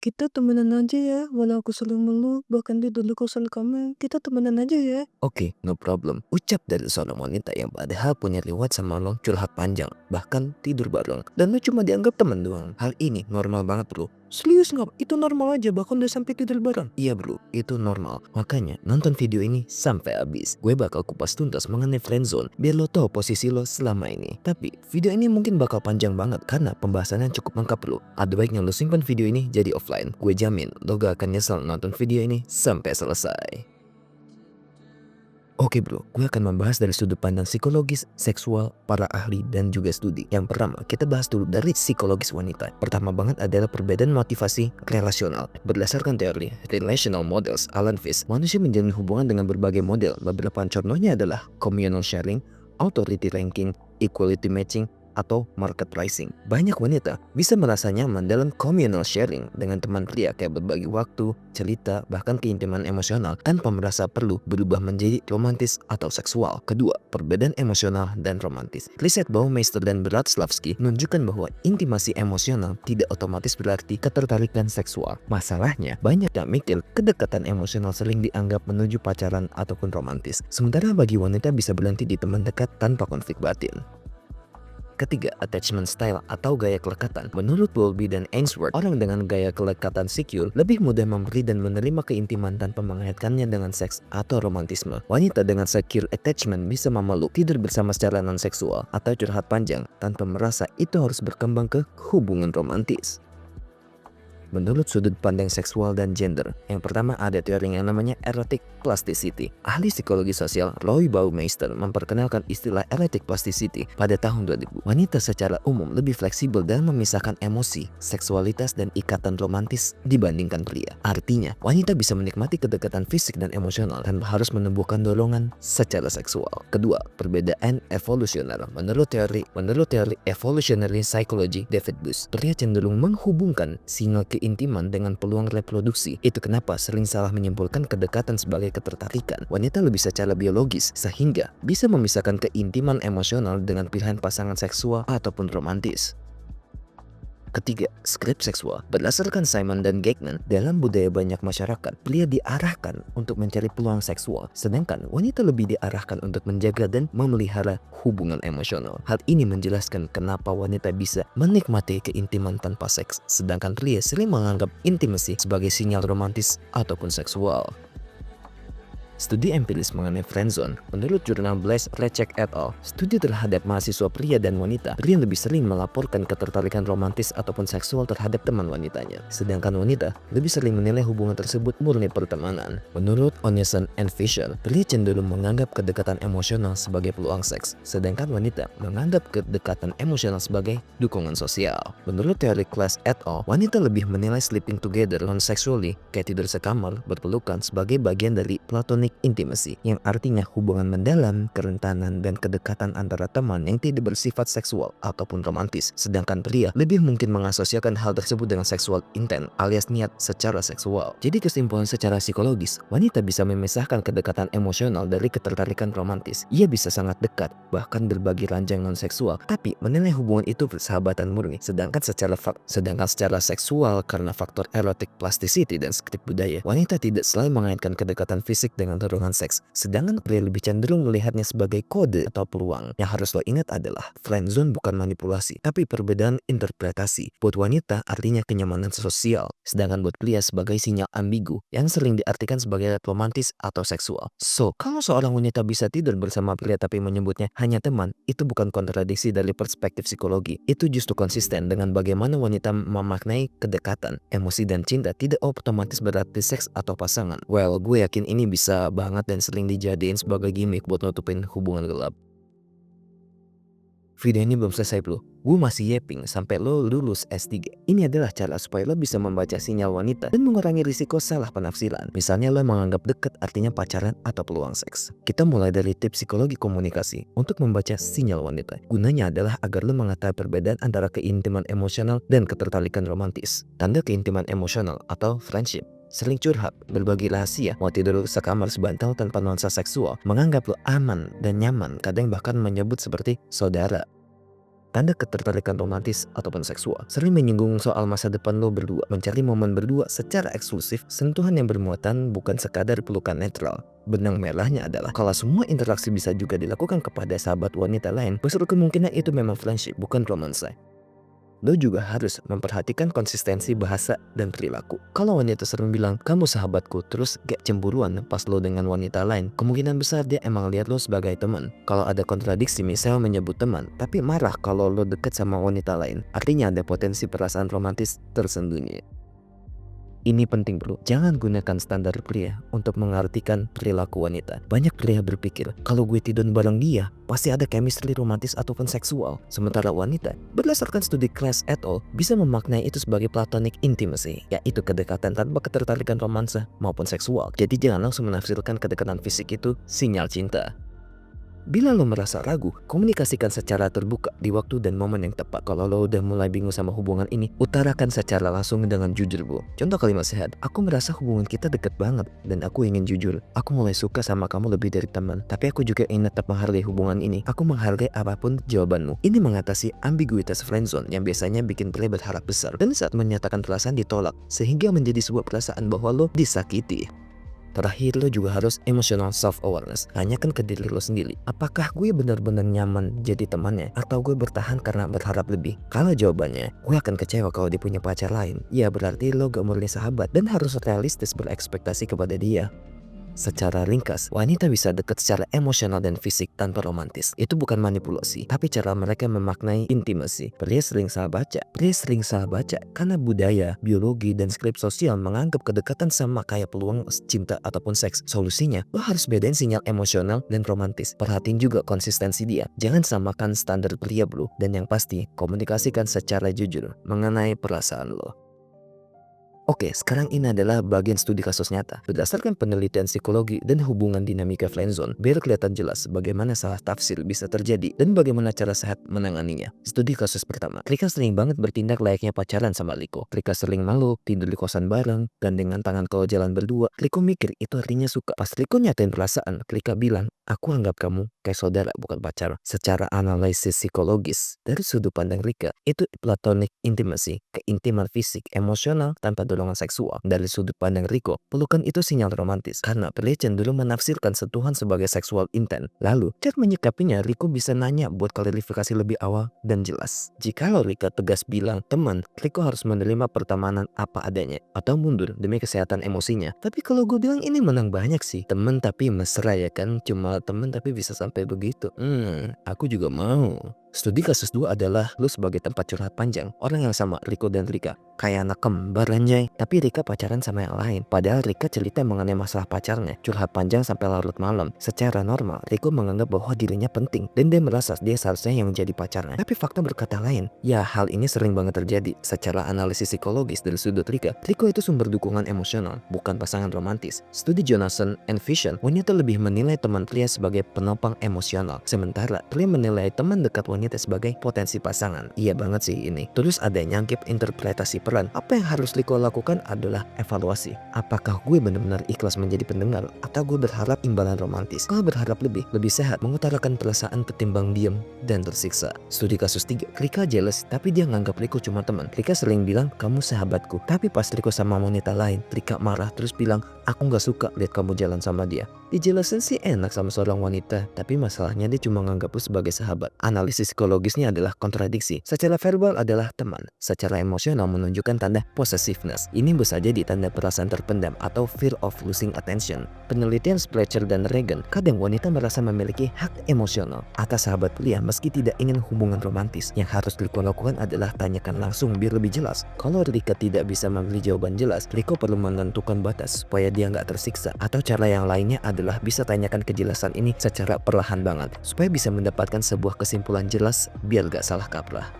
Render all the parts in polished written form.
Kita temenan aja ya, walau aku selalu meluk, bahkan dia dulu kosan kamu. Kita temenan aja ya. Oke, no problem. Ucap dari seorang wanita yang padahal punya riwayat sama lo curhat panjang, bahkan tidur bareng. Dan lo cuma dianggap temen doang. Hal ini normal banget bro. Serius nggak? Itu normal aja, bahkan udah sampai tidur bareng. Iya bro, itu normal. Makanya nonton video ini sampai habis. Gue bakal kupas tuntas mengenai friendzone, biar lo tahu posisi lo selama ini. Tapi video ini mungkin bakal panjang banget karena pembahasannya cukup lengkap bro. Ada baiknya lo simpan video ini jadi offline. Gue jamin lo gak akan nyesel nonton video ini sampai selesai. Oke bro, gue akan membahas dari sudut pandang psikologis, seksual, para ahli, dan juga studi. Yang pertama, kita bahas dulu dari psikologis wanita. Pertama banget adalah perbedaan motivasi relasional. Berdasarkan teori relational models Alan Fish, manusia menjalin hubungan dengan berbagai model. Beberapa contohnya adalah communal sharing, authority ranking, equality matching, atau market pricing. Banyak wanita bisa merasa nyaman dalam communal sharing dengan teman pria kayak berbagi waktu, cerita, bahkan keintiman emosional tanpa merasa perlu berubah menjadi romantis atau seksual. Kedua, perbedaan emosional dan romantis. Riset Baumeister dan Bratslawski menunjukkan bahwa intimasi emosional tidak otomatis berarti ketertarikan seksual. Masalahnya, banyak yang mikir kedekatan emosional sering dianggap menuju pacaran ataupun romantis. Sementara bagi wanita bisa berhenti di teman dekat tanpa konflik batin. Ketiga, attachment style atau gaya kelekatan. Menurut Bowlby dan Ainsworth, orang dengan gaya kelekatan secure lebih mudah memberi dan menerima keintiman tanpa mengaitkannya dengan seks atau romantisme. Wanita dengan secure attachment bisa memeluk, tidur bersama secara non-seksual, atau curhat panjang tanpa merasa itu harus berkembang ke hubungan romantis. Menurut sudut pandang seksual dan gender, yang pertama ada teori yang namanya erotic plasticity. Ahli psikologi sosial Roy Baumeister memperkenalkan istilah erotic plasticity pada tahun 2000. Wanita secara umum lebih fleksibel dalam memisahkan emosi, seksualitas, dan ikatan romantis dibandingkan pria. Artinya, wanita bisa menikmati kedekatan fisik dan emosional tanpa harus menumbuhkan dorongan secara seksual. Kedua, perbedaan evolusioner. Menurut teori evolutionary psychology David Buss, pria cenderung menghubungkan sinyal keintiman dengan peluang reproduksi. Itu kenapa sering salah menyimpulkan kedekatan sebagai ketertarikan. Wanita lebih secara biologis, sehingga bisa memisahkan keintiman emosional dengan pilihan pasangan seksual ataupun romantis. Ketiga, skrip seksual. Berdasarkan Simon dan Gagnon, dalam budaya banyak masyarakat, pria diarahkan untuk mencari peluang seksual, sedangkan wanita lebih diarahkan untuk menjaga dan memelihara hubungan emosional. Hal ini menjelaskan kenapa wanita bisa menikmati keintiman tanpa seks, sedangkan pria sering menganggap intimasi sebagai sinyal romantis ataupun seksual. Studi empiris mengenai friendzone. Menurut jurnal Blaise Recheck et al., studi terhadap mahasiswa pria dan wanita, pria lebih sering melaporkan ketertarikan romantis ataupun seksual terhadap teman wanitanya, sedangkan wanita lebih sering menilai hubungan tersebut murni pertemanan. Menurut Onesen and Fisher, pria cenderung menganggap kedekatan emosional sebagai peluang seks, sedangkan wanita menganggap kedekatan emosional sebagai dukungan sosial. Menurut teori Class et al., wanita lebih menilai sleeping together non-sexually, kayak tidur sekamar, berpelukan, sebagai bagian dari platonic intimacy, yang artinya hubungan mendalam, kerentanan, dan kedekatan antara teman yang tidak bersifat seksual ataupun romantis. Sedangkan pria lebih mungkin mengasosiasikan hal tersebut dengan seksual intent alias niat secara seksual. Jadi kesimpulan secara psikologis, wanita bisa memisahkan kedekatan emosional dari ketertarikan romantis. Ia bisa sangat dekat, bahkan berbagi ranjang non-seksual, tapi menilai hubungan itu persahabatan murni. Sedangkan secara seksual, karena faktor erotic plasticity dan skrip budaya, wanita tidak selalu mengaitkan kedekatan fisik dengan dorongan seks, sedangkan pria lebih cenderung melihatnya sebagai kode atau peluang. Yang harus lo ingat adalah friendzone bukan manipulasi, tapi perbedaan interpretasi. Buat wanita artinya kenyamanan sosial, sedangkan buat pria sebagai sinyal ambigu yang sering diartikan sebagai romantis atau seksual. So, kalau seorang wanita bisa tidur bersama pria tapi menyebutnya hanya teman, itu bukan kontradiksi dari perspektif psikologi. Itu justru konsisten dengan bagaimana wanita memaknai kedekatan, emosi, dan cinta tidak otomatis berarti seks atau pasangan. Well, gue yakin ini bisa banget dan sering dijadiin sebagai gimmick buat nutupin hubungan gelap. Video ini belum selesai bro, gue masih yapping sampai lo lulus S3. Ini adalah cara supaya lo bisa membaca sinyal wanita dan mengurangi risiko salah penafsiran. Misalnya lo menganggap dekat artinya pacaran atau peluang seks. Kita mulai dari tips psikologi komunikasi untuk membaca sinyal wanita. Gunanya adalah agar lo mengetahui perbedaan antara keintiman emosional dan ketertarikan romantis. Tanda keintiman emosional atau friendship: sering curhat, berbagi rahasia, mau tidur sekamar sebantal tanpa nuansa seksual, menganggap lo aman dan nyaman, kadang bahkan menyebut seperti saudara. tanda ketertarikan romantis ataupun seksual. Sering menyinggung soal masa depan lo berdua, mencari momen berdua secara eksklusif, sentuhan yang bermuatan bukan sekadar pelukan netral. Benang merahnya adalah kalau semua interaksi bisa juga dilakukan kepada sahabat wanita lain, besar kemungkinan itu memang friendship, bukan romansa. Lo juga harus memperhatikan konsistensi bahasa dan perilaku. Kalau wanita sering bilang, kamu sahabatku, terus gak cemburuan pas lo dengan wanita lain, kemungkinan besar dia emang lihat lo sebagai teman. Kalau ada kontradiksi, misal menyebut teman, tapi marah kalau lo deket sama wanita lain, artinya ada potensi perasaan romantis tersembunyi. Ini penting bro, jangan gunakan standar pria untuk mengartikan perilaku wanita. Banyak pria berpikir, kalau gue tidur bareng dia, pasti ada chemistry romantis ataupun seksual. Sementara wanita, berdasarkan studi Class et al, bisa memaknai itu sebagai platonic intimacy, yaitu kedekatan tanpa ketertarikan romansa maupun seksual. Jadi jangan langsung menafsirkan kedekatan fisik itu sinyal cinta. Bila lo merasa ragu, komunikasikan secara terbuka di waktu dan momen yang tepat. Kalau lo udah mulai bingung sama hubungan ini, utarakan secara langsung dengan jujur bro. Contoh kalimat sehat, aku merasa hubungan kita deket banget dan aku ingin jujur. Aku mulai suka sama kamu lebih dari teman, tapi aku juga ingin tetap menghargai hubungan ini. Aku menghargai apapun jawabanmu. Ini mengatasi ambiguitas friendzone yang biasanya bikin pria berharap besar dan saat menyatakan perasaan ditolak, sehingga menjadi sebuah perasaan bahwa lo disakiti. Terakhir, lo juga harus emotional self-awareness. Tanyakan ke diri lo sendiri, apakah gue benar-benar nyaman jadi temannya atau gue bertahan karena berharap lebih? Kalau jawabannya, gue akan kecewa kalau dia punya pacar lain, ya berarti lo gak murni sahabat dan harus realistis berekspektasi kepada dia. Secara ringkas, wanita bisa dekat secara emosional dan fisik tanpa romantis. Itu bukan manipulasi, tapi cara mereka memaknai intimasi. Pria sering salah baca karena budaya, biologi, dan skrip sosial menganggap kedekatan sama kayak peluang cinta ataupun seks. Solusinya, lo harus bedain sinyal emosional dan romantis. Perhatiin juga konsistensi dia. Jangan samakan standar pria bro. Dan yang pasti, komunikasikan secara jujur mengenai perasaan lo. Oke, sekarang ini adalah bagian studi kasus nyata. Berdasarkan penelitian psikologi dan hubungan dinamika friendzone, biar kelihatan jelas bagaimana salah tafsir bisa terjadi dan bagaimana cara sehat menanganinya. Studi kasus pertama, Rika sering banget bertindak layaknya pacaran sama Liko. Rika sering malu, tidur di kosan bareng, gandengan tangan kalau jalan berdua. Liko mikir itu artinya suka. Pas Liko nyatain perasaan, Rika bilang, aku anggap kamu kayak saudara bukan pacar. Secara analisis psikologis, dari sudut pandang Rika, itu platonic intimacy, keintiman fisik, emosional, tanpa dorongan seksual. Dari sudut pandang Riko, pelukan itu sinyal romantis karena pria cenderung menafsirkan sentuhan sebagai seksual intent. Lalu, cara menyikapinya, Riko bisa nanya buat klarifikasi lebih awal dan jelas. Jikalau Rika tegas bilang teman, Riko harus menerima pertemanan apa adanya atau mundur demi kesehatan emosinya. Tapi kalau gue bilang ini menang banyak sih. Temen tapi mesra ya kan, cuma temen tapi bisa sampai begitu. Aku juga mau. Studi kasus 2 adalah lu sebagai tempat curhat panjang. Orang yang sama Riko dan Rika kayak anak kembar anjay. Tapi Rika pacaran sama yang lain. Padahal Rika cerita mengenai masalah pacarnya, curhat panjang sampai larut malam. Secara normal, Riko menganggap bahwa dirinya penting dan dia merasa dia seharusnya yang menjadi pacarnya. Tapi fakta berkata lain. Ya, hal ini sering banget terjadi. Secara analisis psikologis dari sudut Rika, Riko itu sumber dukungan emosional, bukan pasangan romantis. Studi Jonathan and Vision, wanita lebih menilai teman pria sebagai penopang emosional, sementara pria menilai teman dekat wanita sebagai potensi pasangan. Iya banget sih ini. Terus ada nyangkip interpretasi peran. Apa yang harus Riko lakukan adalah evaluasi. Apakah gue benar-benar ikhlas menjadi pendengar atau gue berharap imbalan romantis? Kalau berharap lebih sehat mengutarakan perasaan ketimbang diam dan tersiksa. Studi kasus 3, Rika jealous tapi dia nganggap Riko cuma teman. Rika sering bilang kamu sahabatku, tapi pas Riko sama wanita lain, Rika marah terus bilang aku gak suka lihat kamu jalan sama dia. Dijelasin sih enak sama seorang wanita, tapi masalahnya dia cuma nganggap lu sebagai sahabat. Analisis psikologisnya adalah kontradiksi. Secara verbal adalah teman, secara emosional menunjukkan tanda possessiveness. Ini bisa jadi tanda perasaan terpendam atau fear of losing attention. Penelitian Sprecher dan Regan, kadang wanita merasa memiliki hak emosional atas sahabat pria meski tidak ingin hubungan romantis. Yang harus Riko lakukan adalah tanyakan langsung biar lebih jelas. Kalau Rika tidak bisa memberi jawaban jelas, Riko perlu menentukan batas supaya dia nggak tersiksa. Atau cara yang lainnya adalah bisa tanyakan kejelasan ini secara perlahan banget supaya bisa mendapatkan sebuah kesimpulan jelas biar gak salah kaprah.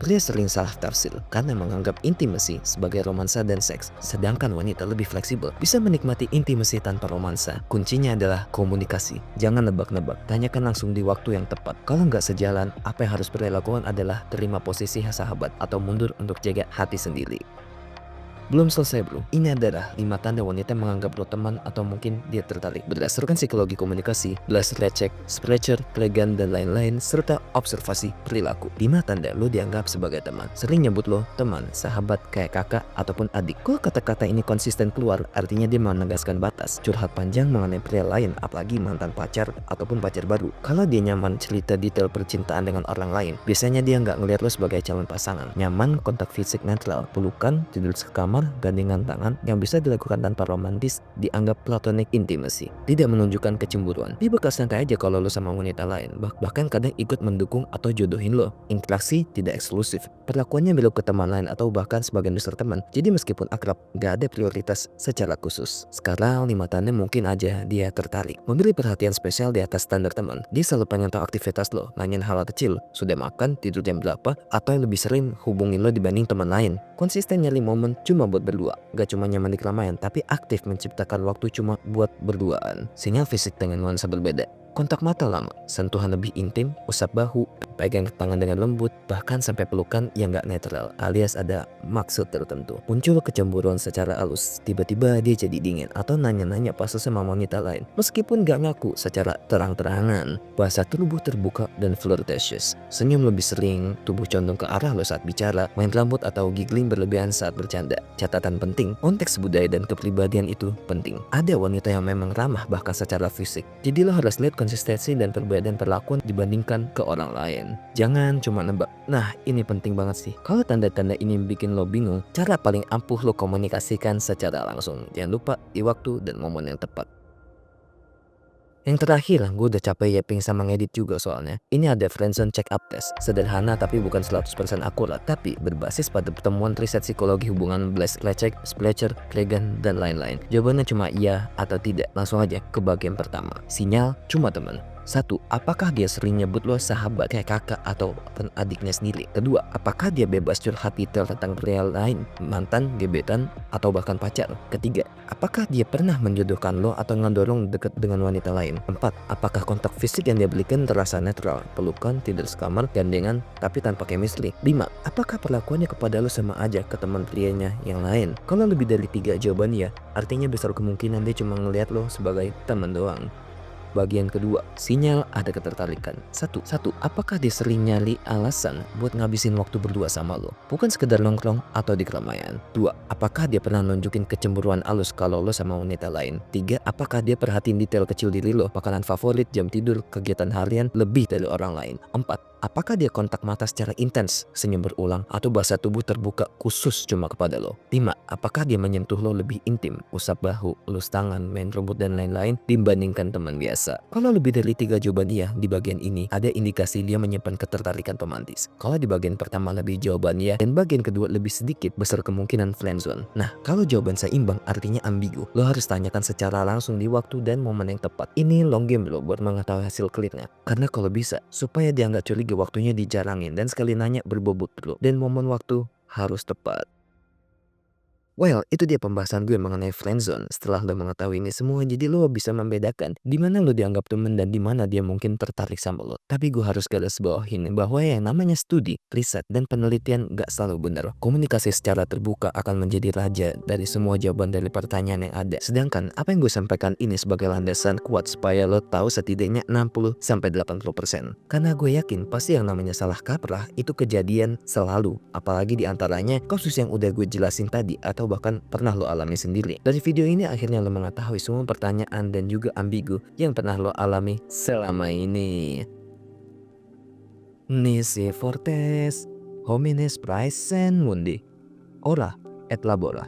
Pria sering salah tafsir karena menganggap intimasi sebagai romansa dan seks, sedangkan wanita lebih fleksibel, bisa menikmati intimasi tanpa romansa. Kuncinya adalah komunikasi. Jangan nebak-nebak, tanyakan langsung di waktu yang tepat. Kalau nggak sejalan, apa yang harus pria lakukan adalah terima posisi sahabat atau mundur untuk jaga hati sendiri. Belum selesai bro, ini adalah 5 tanda wanita menganggap lo teman atau mungkin dia tertarik. Berdasarkan psikologi komunikasi, belas lecek, sprecher, plegan, dan lain-lain, serta observasi perilaku. 5 tanda lo dianggap sebagai teman. Sering nyebut lo teman, sahabat, kayak kakak, ataupun adik. Kalau kata-kata ini konsisten keluar, artinya dia menegaskan batas. Curhat panjang mengenai pria lain, apalagi mantan pacar ataupun pacar baru. Kalau dia nyaman cerita detail percintaan dengan orang lain, biasanya dia nggak ngeliat lo sebagai calon pasangan. Nyaman, kontak fisik netral, pelukan, tidur sekamar, gandengan tangan yang bisa dilakukan tanpa romantis dianggap platonic intimacy. Tidak menunjukkan kecemburuan. Dia bakal santai aja kalau lo sama wanita lain, bahkan kadang ikut mendukung atau jodohin lo. Interaksi tidak eksklusif, perlakuannya belok ke teman lain atau bahkan sebagian besar teman. Jadi meskipun akrab, gak ada prioritas secara khusus. Sekarang 5 tanda mungkin aja dia tertarik. Memberi perhatian spesial di atas standar teman. Dia selalu pengen tahu aktivitas lo, nanyain hal kecil, sudah makan, tidur jam berapa, atau yang lebih sering hubungin lo dibanding teman lain. Konsisten nyari momen cuma buat berdua, gak cuma nyaman di keramaian, tapi aktif menciptakan waktu cuma buat berduaan. Sinyal fisik dengan nuansa berbeda. Kontak mata lama, sentuhan lebih intim, usap bahu, pegang tangan dengan lembut, bahkan sampai pelukan yang gak netral alias ada maksud tertentu. Muncul kecemburuan secara halus, tiba-tiba dia jadi dingin atau nanya-nanya pas sama wanita lain meskipun gak ngaku secara terang-terangan. Bahasa tubuh terbuka dan flirtatious, senyum lebih sering, tubuh condong ke arah lo saat bicara, main rambut atau giggling berlebihan saat bercanda. Catatan penting, konteks budaya dan kepribadian itu penting. Ada wanita yang memang ramah bahkan secara fisik, jadi lo harus lihat konsistensi dan perbedaan perlakuan dibandingkan ke orang lain. Jangan cuma nebak. Nah, ini penting banget sih. Kalau tanda-tanda ini bikin lo bingung, cara paling ampuh lo komunikasikan secara langsung. Jangan lupa di waktu dan momen yang tepat. Yang terakhir, gue udah capek yaping sama ngedit juga soalnya. Ini ada friendzone check up test. Sederhana tapi bukan 100% akurat, tapi berbasis pada pertemuan riset psikologi hubungan belas lecek, splecer, plegan, dan lain-lain. Jawabannya cuma iya atau tidak. Langsung aja ke bagian pertama. Sinyal cuma teman. 1. Apakah dia sering nyebut lo sahabat kayak kakak atau adiknya sendiri? Kedua, apakah dia bebas curhat detail tentang pria lain, mantan, gebetan, atau bahkan pacar? Ketiga, apakah dia pernah menjodohkan lo atau ngedorong deket dengan wanita lain? 4. Apakah kontak fisik yang dia berikan terasa netral, pelukan, tidur sekamar, gandengan, tapi tanpa chemistry? 5. Apakah perlakuannya kepada lo sama aja ke teman prianya yang lain? Kalau lebih dari 3 jawaban ya, artinya besar kemungkinan dia cuma ngelihat lo sebagai teman doang. Bagian kedua, sinyal ada ketertarikan. Satu, apakah dia sering nyari alasan buat ngabisin waktu berdua sama lo? Bukan sekedar nongkrong atau di keramaian. 2, apakah dia pernah nunjukin kecemburuan halus kalau lo sama wanita lain? 3, apakah dia perhatiin detail kecil diri lo, makanan favorit, jam tidur, kegiatan harian lebih dari orang lain? 4, apakah dia kontak mata secara intens, senyum berulang, atau bahasa tubuh terbuka khusus cuma kepada lo? 5, apakah dia menyentuh lo lebih intim, usap bahu, elus tangan, main rambut, dan lain-lain dibandingkan teman biasa? Kalau lebih dari 3 jawaban iya di bagian ini, ada indikasi dia menyimpan ketertarikan romantis. Kalau di bagian pertama lebih jawaban iya dan bagian kedua lebih sedikit, besar kemungkinan friendzone. Nah, kalau jawaban seimbang artinya ambigu. Lo harus tanyakan secara langsung di waktu dan momen yang tepat. Ini long game lo buat mengetahui hasil clearnya. Karena kalau bisa, supaya dia nggak curiga, waktunya dijarangin dan sekali nanya berbobot dulu. Dan momen waktu harus tepat. Well, itu dia pembahasan gue mengenai friendzone. Setelah lo mengetahui ini semua, jadi lo bisa membedakan di mana lo dianggap temen dan di mana dia mungkin tertarik sama lo. Tapi gue harus garis bawahin bahwa yang namanya studi, riset, dan penelitian gak selalu benar. Komunikasi secara terbuka akan menjadi raja dari semua jawaban dari pertanyaan yang ada. Sedangkan apa yang gue sampaikan ini sebagai landasan kuat supaya lo tahu setidaknya 60-80%. Karena gue yakin pasti yang namanya salah kaprah itu kejadian selalu. Apalagi diantaranya kasus yang udah gue jelasin tadi atau bahkan pernah lo alami sendiri. Dari video ini akhirnya lo mengetahui semua pertanyaan dan juga ambigu yang pernah lo alami selama ini. Nisi fortes, homines praesen mundi, ora et labora.